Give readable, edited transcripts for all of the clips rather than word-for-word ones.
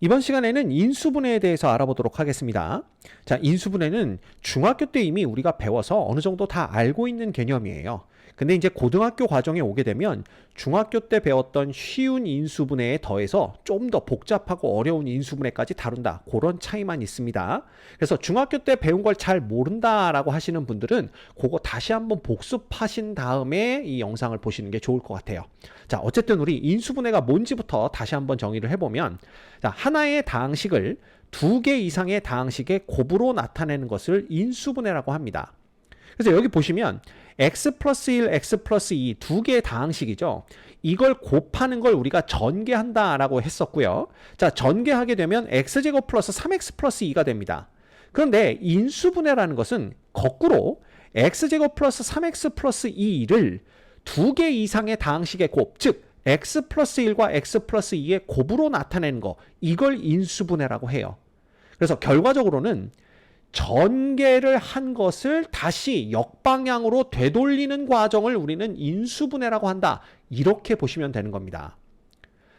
이번 시간에는 인수분해에 대해서 알아보도록 하겠습니다. 자, 인수분해는 중학교 때 이미 우리가 배워서 어느 정도 다 알고 있는 개념이에요. 근데 이제 고등학교 과정에 오게 되면 중학교 때 배웠던 쉬운 인수분해에 더해서 좀 더 복잡하고 어려운 인수분해까지 다룬다. 그런 차이만 있습니다. 그래서 중학교 때 배운 걸 잘 모른다라고 하시는 분들은 그거 다시 한번 복습하신 다음에 이 영상을 보시는 게 좋을 것 같아요. 자, 어쨌든 우리 인수분해가 뭔지부터 다시 한번 정의를 해보면, 자, 하나의 다항식을 두 개 이상의 다항식의 곱으로 나타내는 것을 인수분해라고 합니다. 그래서 여기 보시면 x 플러스 1, x 플러스 2 두 개의 다항식이죠. 이걸 곱하는 걸 우리가 전개한다라고 했었고요. 자, 전개하게 되면 x제곱 플러스 3x 플러스 2가 됩니다. 그런데 인수분해라는 것은 거꾸로 x제곱 플러스 3x 플러스 2를 두 개 이상의 다항식의 곱, 즉 x 플러스 1과 x 플러스 2의 곱으로 나타내는 거, 이걸 인수분해라고 해요. 그래서 결과적으로는 전개를 한 것을 다시 역방향으로 되돌리는 과정을 우리는 인수분해라고 한다. 이렇게 보시면 되는 겁니다.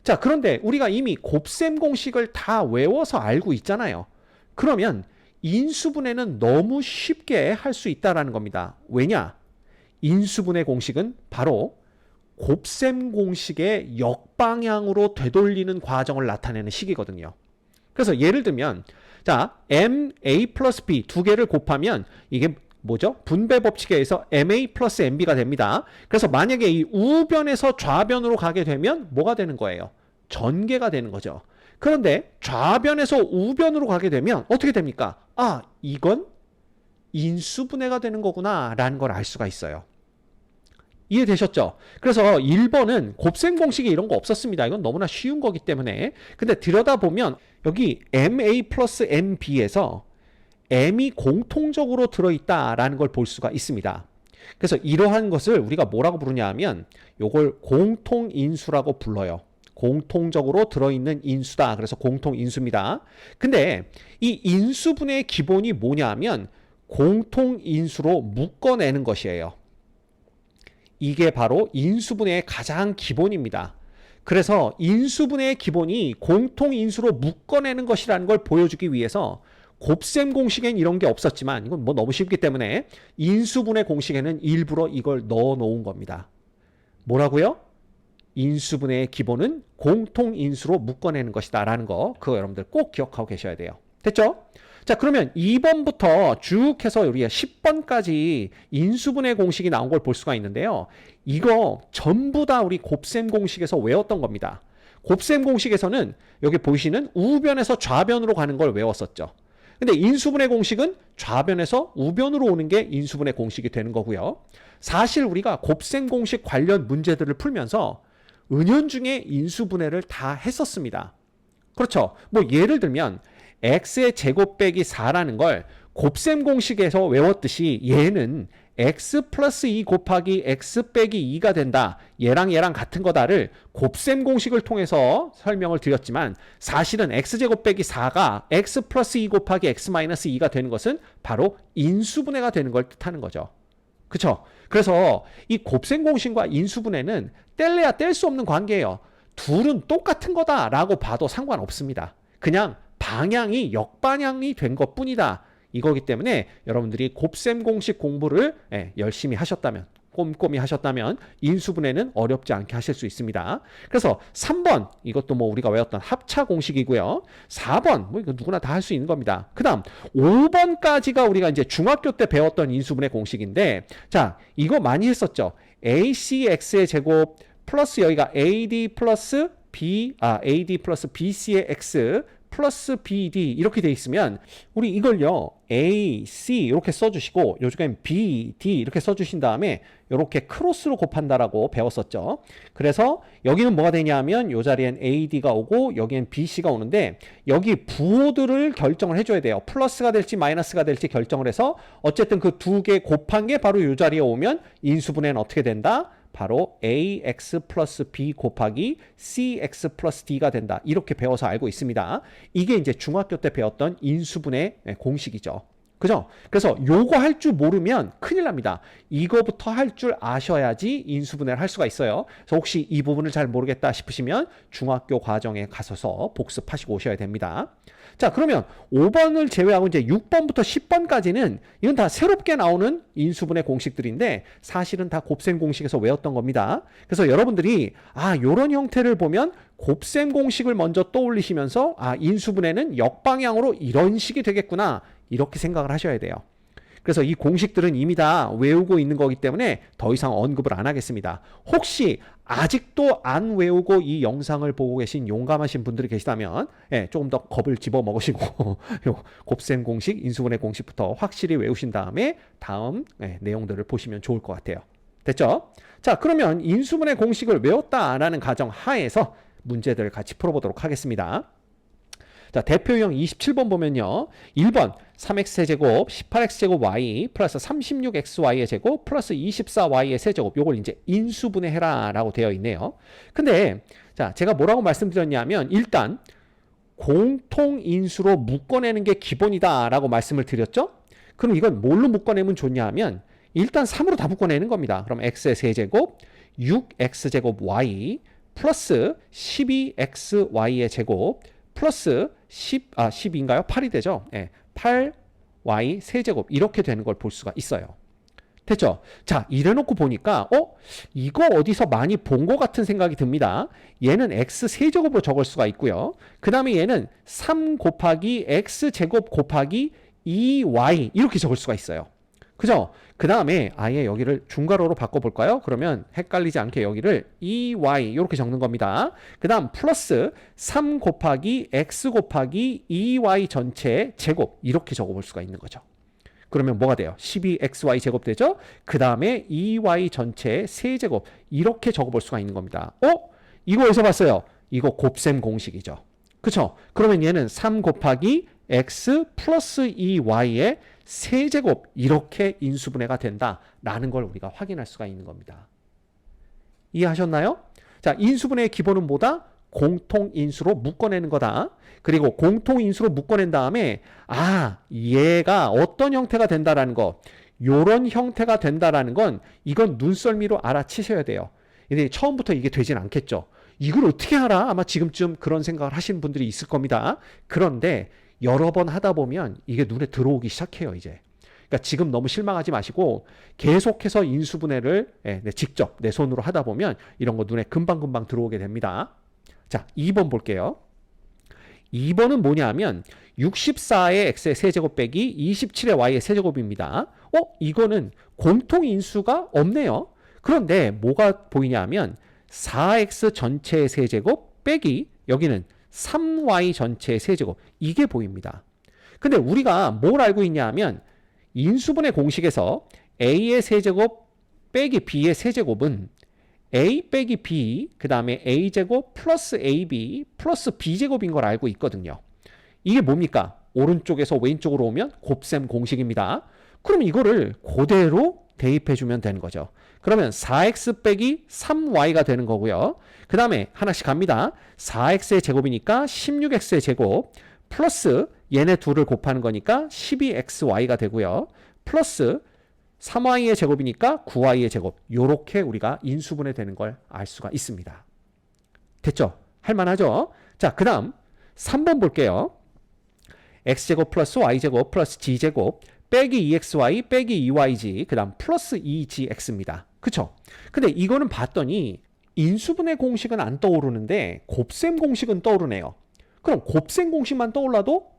자, 그런데 우리가 이미 곱셈 공식을 다 외워서 알고 있잖아요. 그러면 인수분해는 너무 쉽게 할 수 있다는 겁니다. 왜냐? 인수분해 공식은 바로 곱셈 공식의 역방향으로 되돌리는 과정을 나타내는 식이거든요. 그래서 예를 들면, 자, MA 플러스 B 두 개를 곱하면 이게 뭐죠? 분배 법칙에 의해서 MA 플러스 MB가 됩니다. 그래서 만약에 이 우변에서 좌변으로 가게 되면 뭐가 되는 거예요? 전개가 되는 거죠. 그런데 좌변에서 우변으로 가게 되면 어떻게 됩니까? 아, 이건 인수분해가 되는 거구나 라는 걸 알 수가 있어요. 이해되셨죠? 그래서 1번은 곱셈 공식에 이런 거 없었습니다. 이건 너무나 쉬운 거기 때문에. 근데 들여다보면 여기 MA 플러스 MB에서 M이 공통적으로 들어있다라는 걸 볼 수가 있습니다. 그래서 이러한 것을 우리가 뭐라고 부르냐 하면 이걸 공통인수라고 불러요. 공통적으로 들어있는 인수다. 그래서 공통인수입니다. 근데 이 인수분해의 기본이 뭐냐 하면 공통인수로 묶어내는 것이에요. 이게 바로 인수분해의 가장 기본입니다. 그래서 인수분해의 기본이 공통인수로 묶어내는 것이라는 걸 보여주기 위해서 곱셈 공식엔 이런 게 없었지만 이건 뭐 너무 쉽기 때문에 인수분해 공식에는 일부러 이걸 넣어 놓은 겁니다. 뭐라고요? 인수분해의 기본은 공통인수로 묶어내는 것이다 라는 거, 그거 여러분들 꼭 기억하고 계셔야 돼요. 됐죠? 자, 그러면 2번부터 쭉 해서 우리가 10번까지 인수분해 공식이 나온 걸 볼 수가 있는데요. 이거 전부 다 우리 곱셈 공식에서 외웠던 겁니다. 곱셈 공식에서는 여기 보시는 우변에서 좌변으로 가는 걸 외웠었죠. 근데 인수분해 공식은 좌변에서 우변으로 오는 게 인수분해 공식이 되는 거고요. 사실 우리가 곱셈 공식 관련 문제들을 풀면서 은연중에 인수분해를 다 했었습니다. 그렇죠. 뭐 예를 들면 x의 제곱 빼기 4라는 걸 곱셈 공식에서 외웠듯이 얘는 x 플러스 2 곱하기 x 빼기 2가 된다. 얘랑 얘랑 같은 거다를 곱셈 공식을 통해서 설명을 드렸지만 사실은 x제곱 빼기 4가 x 플러스 2 곱하기 x 마이너스 2가 되는 것은 바로 인수분해가 되는 걸 뜻하는 거죠. 그쵸? 그래서 이 곱셈 공식과 인수분해는 뗄래야 뗄 수 없는 관계예요. 둘은 똑같은 거다라고 봐도 상관없습니다. 그냥 방향이 역방향이 된 것뿐이다. 이거기 때문에 여러분들이 곱셈 공식 공부를 열심히 하셨다면, 꼼꼼히 하셨다면 인수분해는 어렵지 않게 하실 수 있습니다. 그래서 3번, 이것도 뭐 우리가 외웠던 합차 공식이고요. 4번, 뭐 이거 누구나 다 할 수 있는 겁니다. 그 다음 5번까지가 우리가 이제 중학교 때 배웠던 인수분해 공식인데, 자, 이거 많이 했었죠. ACX의 제곱 플러스 여기가 AD 플러스 BC의 X 플러스 BD 이렇게 돼 있으면 우리 이걸요 AC 이렇게 써주시고 요즘엔 BD 이렇게 써주신 다음에 이렇게 크로스로 곱한다라고 배웠었죠. 그래서 여기는 뭐가 되냐면 이 자리엔 AD가 오고 여기엔 BC가 오는데 여기 부호들을 결정을 해줘야 돼요. 플러스가 될지 마이너스가 될지 결정을 해서 어쨌든 그 두 개 곱한 게 바로 이 자리에 오면 인수분해는 어떻게 된다? 바로 AX 플러스 B 곱하기 CX 플러스 D가 된다. 이렇게 배워서 알고 있습니다. 이게 이제 중학교 때 배웠던 인수분해 공식이죠. 그죠? 그래서 요거 할 줄 모르면 큰일 납니다. 이거부터 할 줄 아셔야지 인수분해를 할 수가 있어요. 그래서 혹시 이 부분을 잘 모르겠다 싶으시면 중학교 과정에 가셔서 복습하시고 오셔야 됩니다. 자, 그러면 5번을 제외하고 이제 6번부터 10번까지는 이건 다 새롭게 나오는 인수분해 공식들인데 사실은 다 곱셈 공식에서 외웠던 겁니다. 그래서 여러분들이 요런 형태를 보면 곱셈 공식을 먼저 떠올리시면서 인수분해는 역방향으로 이런 식이 되겠구나. 이렇게 생각을 하셔야 돼요. 그래서 이 공식들은 이미 다 외우고 있는 거기 때문에 더 이상 언급을 안 하겠습니다. 혹시 아직도 안 외우고 이 영상을 보고 계신 용감하신 분들이 계시다면 조금 더 겁을 집어먹으시고 곱셈 공식, 인수분해 공식부터 확실히 외우신 다음에 다음 내용들을 보시면 좋을 것 같아요. 됐죠? 자, 그러면 인수분해 공식을 외웠다라는 가정 하에서 문제들을 같이 풀어보도록 하겠습니다. 자, 대표유형 27번 보면요. 1번 3x제곱 18x제곱 y 플러스 36xy의 제곱 플러스 24y의 세제곱 요걸 이제 인수분해해라 라고 되어 있네요. 근데 자, 제가 뭐라고 말씀드렸냐면 일단 공통인수로 묶어내는 게 기본이다 라고 말씀을 드렸죠. 그럼 이건 뭘로 묶어내면 좋냐 하면 일단 3으로 다 묶어내는 겁니다. 그럼 x의 세제곱 6x제곱 y 플러스 12xy의 제곱 플러스 10인가요? 8이 되죠? 8y 세제곱 이렇게 되는 걸 볼 수가 있어요. 됐죠? 자, 이래놓고 보니까 이거 어디서 많이 본 것 같은 생각이 듭니다. 얘는 x 세제곱으로 적을 수가 있고요. 그 다음에 얘는 3 곱하기 x 제곱 곱하기 2y 이렇게 적을 수가 있어요. 그죠? 그 다음에 아예 여기를 중괄호로 바꿔볼까요? 그러면 헷갈리지 않게 여기를 2y 이렇게 적는 겁니다. 그 다음 플러스 3 곱하기 x 곱하기 2y 전체 제곱 이렇게 적어볼 수가 있는 거죠. 그러면 뭐가 돼요? 12xy 제곱 되죠? 그 다음에 2y 전체 세제곱 이렇게 적어볼 수가 있는 겁니다. 이거 어디서 봤어요? 이거 곱셈 공식이죠. 그쵸? 그러면 얘는 3 곱하기 x 플러스 2y의 세제곱 이렇게 인수분해가 된다라는 걸 우리가 확인할 수가 있는 겁니다. 이해하셨나요? 자, 인수분해의 기본은 뭐다? 공통인수로 묶어내는 거다. 그리고 공통인수로 묶어낸 다음에 얘가 어떤 형태가 된다라는 거 요런 형태가 된다라는 건 이건 눈썰미로 알아채셔야 돼요. 근데 처음부터 이게 되진 않겠죠. 이걸 어떻게 알아? 아마 지금쯤 그런 생각을 하시는 분들이 있을 겁니다. 그런데 여러 번 하다 보면 이게 눈에 들어오기 시작해요, 이제. 그러니까 지금 너무 실망하지 마시고 계속해서 인수분해를 직접 내 손으로 하다 보면 이런 거 눈에 금방금방 들어오게 됩니다. 자, 2번 볼게요. 2번은 뭐냐면 64의 x의 세제곱 빼기 27의 y의 세제곱입니다. 이거는 공통인수가 없네요. 그런데 뭐가 보이냐면 4x 전체의 세제곱 빼기 여기는 3y 전체의 세제곱 이게 보입니다. 근데 우리가 뭘 알고 있냐 하면 인수분해 공식에서 a의 세제곱 빼기 b의 세제곱은 a 빼기 b 그 다음에 a제곱 플러스 ab 플러스 b제곱인 걸 알고 있거든요. 이게 뭡니까? 오른쪽에서 왼쪽으로 오면 곱셈 공식입니다. 그럼 이거를 그대로 대입해주면 되는 거죠. 그러면 4x 빼기 3y가 되는 거고요. 그 다음에 하나씩 갑니다. 4x의 제곱이니까 16x의 제곱 플러스 얘네 둘을 곱하는 거니까 12xy가 되고요. 플러스 3y의 제곱이니까 9y의 제곱 요렇게 우리가 인수분해 되는 걸 알 수가 있습니다. 됐죠? 할만하죠? 자, 그 다음 3번 볼게요. x제곱 플러스 y제곱 플러스 g제곱 빼기 2xy 빼기 2yg 그 다음 플러스 2gx입니다. 그쵸? 근데 이거는 봤더니 인수분해 공식은 안 떠오르는데 곱셈 공식은 떠오르네요. 그럼 곱셈 공식만 떠올라도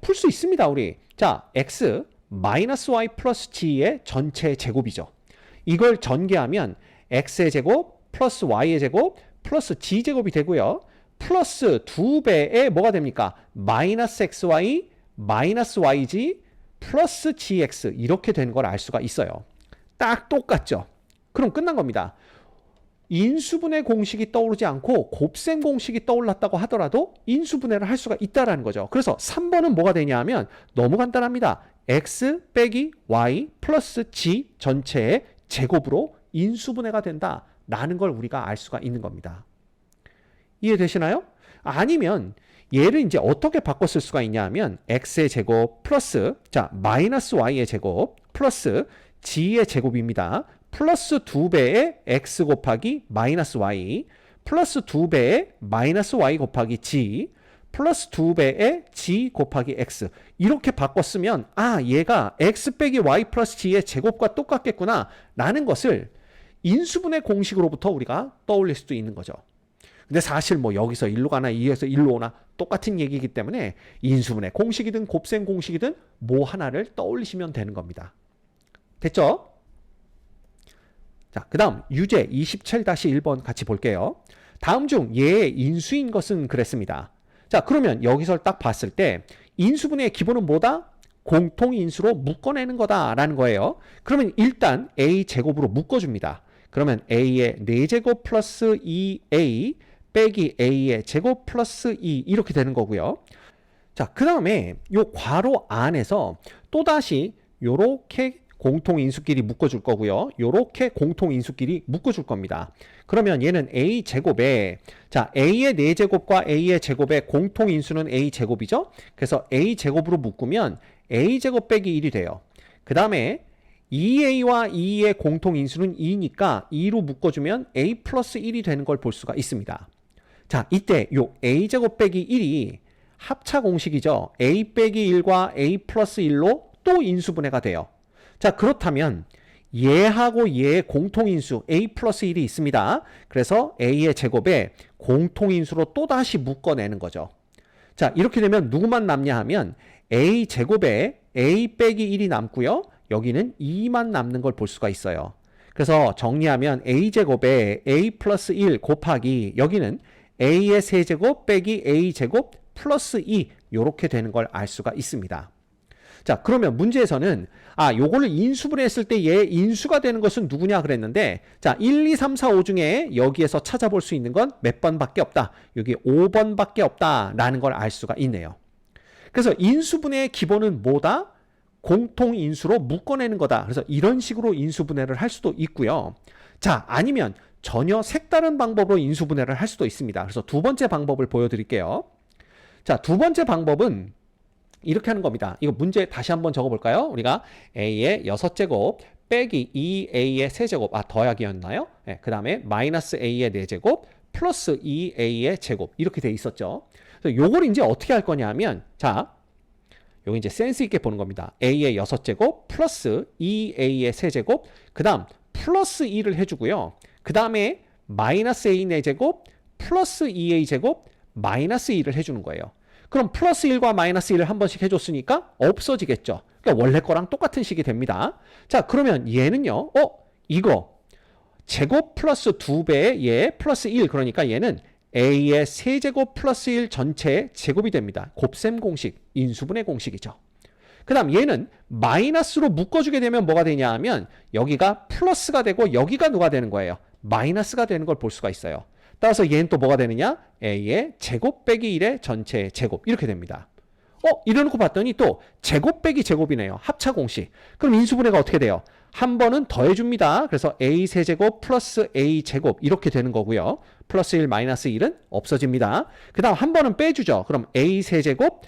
풀 수 있습니다, 우리. 자, x 마이너스 y 플러스 g의 전체 제곱이죠. 이걸 전개하면 x의 제곱 플러스 y의 제곱 플러스 g제곱이 되고요. 플러스 2배의 뭐가 됩니까? 마이너스 xy 마이너스 yg 플러스 gx 이렇게 되는 걸 알 수가 있어요. 딱 똑같죠? 그럼 끝난 겁니다. 인수분해 공식이 떠오르지 않고 곱셈 공식이 떠올랐다고 하더라도 인수분해를 할 수가 있다는 거죠. 그래서 3번은 뭐가 되냐 하면 너무 간단합니다. x 빼기 y 플러스 g 전체의 제곱으로 인수분해가 된다라는 걸 우리가 알 수가 있는 겁니다. 이해되시나요? 아니면 얘를 이제 어떻게 바꿔 쓸 수가 있냐 하면 x의 제곱 플러스 자 마이너스 y의 제곱 플러스 g의 제곱입니다. 플러스 2배의 x 곱하기 마이너스 y 플러스 2배의 마이너스 y 곱하기 g 플러스 2배의 g 곱하기 x 이렇게 바꿨으면 아 얘가 x 빼기 y 플러스 g의 제곱과 똑같겠구나 라는 것을 인수분해 공식으로부터 우리가 떠올릴 수도 있는 거죠. 근데 사실 뭐 여기서 일로 가나 이에서 일로 오나 똑같은 얘기이기 때문에 인수분해 공식이든 곱셈 공식이든 뭐 하나를 떠올리시면 되는 겁니다. 됐죠? 자, 그 다음 유제 27-1번 같이 볼게요. 다음 중 얘의 인수인 것은 그랬습니다. 자, 그러면 여기서 딱 봤을 때 인수분해의 기본은 뭐다? 공통인수로 묶어내는 거다라는 거예요. 그러면 일단 a제곱으로 묶어줍니다. 그러면 a의 4제곱 플러스 2a 빼기 a의 제곱 플러스 2 이렇게 되는 거고요. 자, 그 다음에 요 괄호 안에서 또다시 요렇게 공통인수끼리 묶어줄 거고요. 요렇게 공통인수끼리 묶어줄 겁니다. 그러면 얘는 a제곱에 자 a의 4제곱과 a의 제곱의 공통인수는 a제곱이죠. 그래서 a제곱으로 묶으면 a제곱 빼기 1이 돼요. 그 다음에 2a와 2의 공통인수는 2니까 2로 묶어주면 a 플러스 1이 되는 걸 볼 수가 있습니다. 자, 이때 요 a제곱 빼기 1이 합차 공식이죠. a 빼기 1과 a 플러스 1로 또 인수분해가 돼요. 자, 그렇다면 얘하고 얘의 공통인수 a 플러스 1이 있습니다. 그래서 a의 제곱에 공통인수로 또다시 묶어내는 거죠. 자, 이렇게 되면 누구만 남냐 하면 a 제곱에 a 빼기 1이 남고요. 여기는 2만 남는 걸 볼 수가 있어요. 그래서 정리하면 a제곱에 a 플러스 1 곱하기 여기는 a의 세제곱 빼기 a제곱 플러스 2 이렇게 되는 걸 알 수가 있습니다. 자, 그러면 문제에서는 요거를 인수분해했을 때 얘 인수가 되는 것은 누구냐 그랬는데 자 1, 2, 3, 4, 5 중에 여기에서 찾아볼 수 있는 건 몇 번밖에 없다. 여기 5번밖에 없다라는 걸 알 수가 있네요. 그래서 인수분해의 기본은 뭐다? 공통인수로 묶어내는 거다. 그래서 이런 식으로 인수분해를 할 수도 있고요. 자, 아니면 전혀 색다른 방법으로 인수분해를 할 수도 있습니다. 그래서 두 번째 방법을 보여드릴게요. 자, 두 번째 방법은 이렇게 하는 겁니다. 이거 문제 다시 한번 적어볼까요? 우리가 a의 6제곱 빼기 2a의 세제곱 더하기였나요? 네, 그 다음에 마이너스 a의 4제곱 플러스 2a의 제곱 이렇게 돼 있었죠. 그래서 요걸 이제 어떻게 할 거냐 하면 자 요거 이제 센스 있게 보는 겁니다. a의 6제곱 플러스 2a의 세제곱 그 다음 플러스 2를 해주고요. 그 다음에 마이너스 a 4제곱 플러스 2a 제곱 마이너스 2를 해주는 거예요. 그럼 플러스 1과 마이너스 1을 한 번씩 해줬으니까 없어지겠죠. 그러니까 원래 거랑 똑같은 식이 됩니다. 자, 그러면 얘는요. 이거 제곱 플러스 2배의 얘 플러스 1 그러니까 얘는 a의 세제곱 플러스 1 전체의 제곱이 됩니다. 곱셈 공식, 인수분해 공식이죠. 그 다음 얘는 마이너스로 묶어주게 되면 뭐가 되냐 하면 여기가 플러스가 되고 여기가 누가 되는 거예요? 마이너스가 되는 걸 볼 수가 있어요. 따라서 얘는 또 뭐가 되느냐? a의 제곱 빼기 1의 전체의 제곱 이렇게 됩니다. 이래놓고 봤더니 또 제곱 빼기 제곱이네요. 합차 공식. 그럼 인수분해가 어떻게 돼요? 한 번은 더해줍니다. 그래서 a 세제곱 플러스 a 제곱 이렇게 되는 거고요. 플러스 1 마이너스 1은 없어집니다. 그 다음 한 번은 빼주죠. 그럼 a 세제곱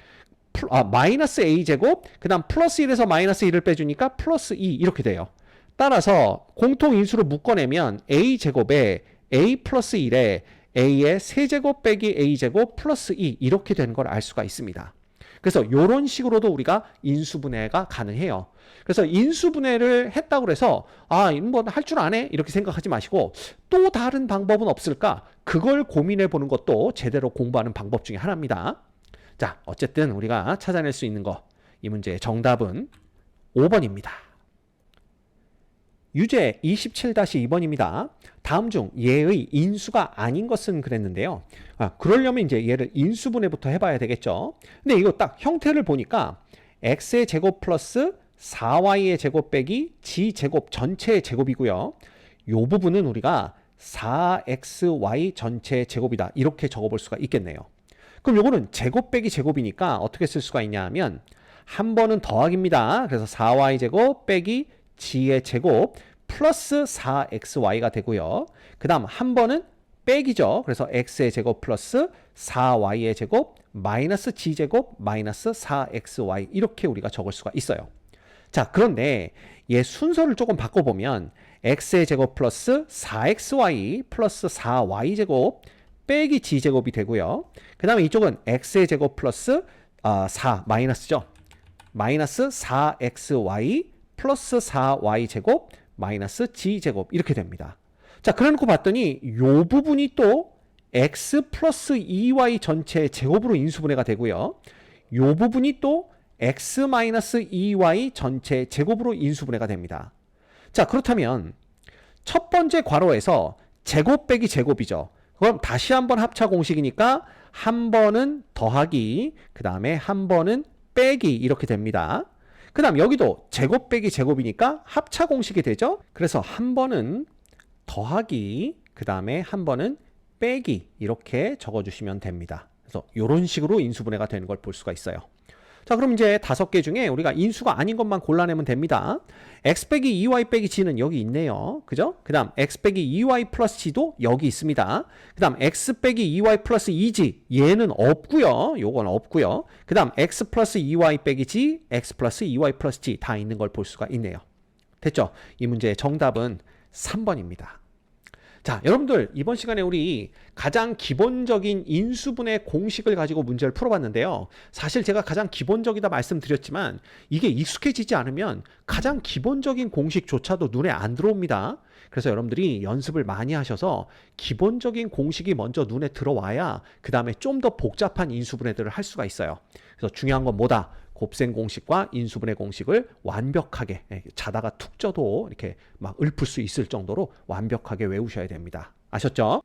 마이너스 a 제곱 그 다음 플러스 1에서 마이너스 1을 빼주니까 플러스 2 이렇게 돼요. 따라서 공통인수로 묶어내면 a 제곱에 a 플러스 1에 a의 세제곱 빼기 a제곱 플러스 2 이렇게 되는 걸 알 수가 있습니다. 그래서 이런 식으로도 우리가 인수분해가 가능해요. 그래서 인수분해를 했다고 해서 뭐 할 줄 아네 이렇게 생각하지 마시고 또 다른 방법은 없을까? 그걸 고민해 보는 것도 제대로 공부하는 방법 중에 하나입니다. 자, 어쨌든 우리가 찾아낼 수 있는 거 이 문제의 정답은 5번입니다. 유제 27-2번입니다. 다음 중 얘의 인수가 아닌 것은 그랬는데요. 그러려면 이제 얘를 인수분해부터 해봐야 되겠죠. 근데 이거 딱 형태를 보니까 x의 제곱 플러스 4y의 제곱 빼기 g제곱 전체의 제곱이고요. 이 부분은 우리가 4xy 전체의 제곱이다. 이렇게 적어볼 수가 있겠네요. 그럼 요거는 제곱 빼기 제곱이니까 어떻게 쓸 수가 있냐 하면 한 번은 더하기입니다. 그래서 4y 제곱 빼기 g의 제곱 플러스 4xy가 되고요. 그 다음 한 번은 빼기죠. 그래서 x의 제곱 플러스 4y의 제곱 마이너스 g제곱 마이너스 4xy 이렇게 우리가 적을 수가 있어요. 자, 그런데 얘 순서를 조금 바꿔보면 x의 제곱 플러스 4xy 플러스 4y제곱 빼기 g제곱이 되고요. 그 다음에 이쪽은 x의 제곱 플러스 4 마이너스죠. 마이너스 4xy 플러스 4y제곱 마이너스 g제곱 이렇게 됩니다. 자, 그래놓고 봤더니 요 부분이 또 x 플러스 2y 전체 제곱으로 인수분해가 되고요. 요 부분이 또 x 마이너스 2y 전체 제곱으로 인수분해가 됩니다. 자, 그렇다면 첫 번째 괄호에서 제곱 빼기 제곱이죠. 그럼 다시 한번 합차 공식이니까 한 번은 더하기, 그 다음에 한 번은 빼기 이렇게 됩니다. 그 다음 여기도 제곱 빼기 제곱이니까 합차 공식이 되죠. 그래서 한 번은 더하기, 그 다음에 한 번은 빼기 이렇게 적어주시면 됩니다. 그래서 이런 식으로 인수분해가 되는 걸 볼 수가 있어요. 자, 그럼 이제 5개 중에 우리가 인수가 아닌 것만 골라내면 됩니다. x 빼기 2y 빼기 g는 여기 있네요. 그죠? 그 다음 x 빼기 2y 플러스 g도 여기 있습니다. 그 다음 x 빼기 2y 플러스 2g 얘는 없고요. 요건 없고요. 그 다음 x 플러스 2y 빼기 g, x 플러스 2y 플러스 g 다 있는 걸 볼 수가 있네요. 됐죠? 이 문제의 정답은 3번입니다. 자, 여러분들 이번 시간에 우리 가장 기본적인 인수분해 공식을 가지고 문제를 풀어봤는데요. 사실 제가 가장 기본적이다 말씀드렸지만 이게 익숙해지지 않으면 가장 기본적인 공식조차도 눈에 안 들어옵니다. 그래서 여러분들이 연습을 많이 하셔서 기본적인 공식이 먼저 눈에 들어와야 그 다음에 좀 더 복잡한 인수분해들을 할 수가 있어요. 그래서 중요한 건 뭐다? 곱셈 공식과 인수분해 공식을 완벽하게 자다가 툭 쪄도 이렇게 막 읊을 수 있을 정도로 완벽하게 외우셔야 됩니다. 아셨죠?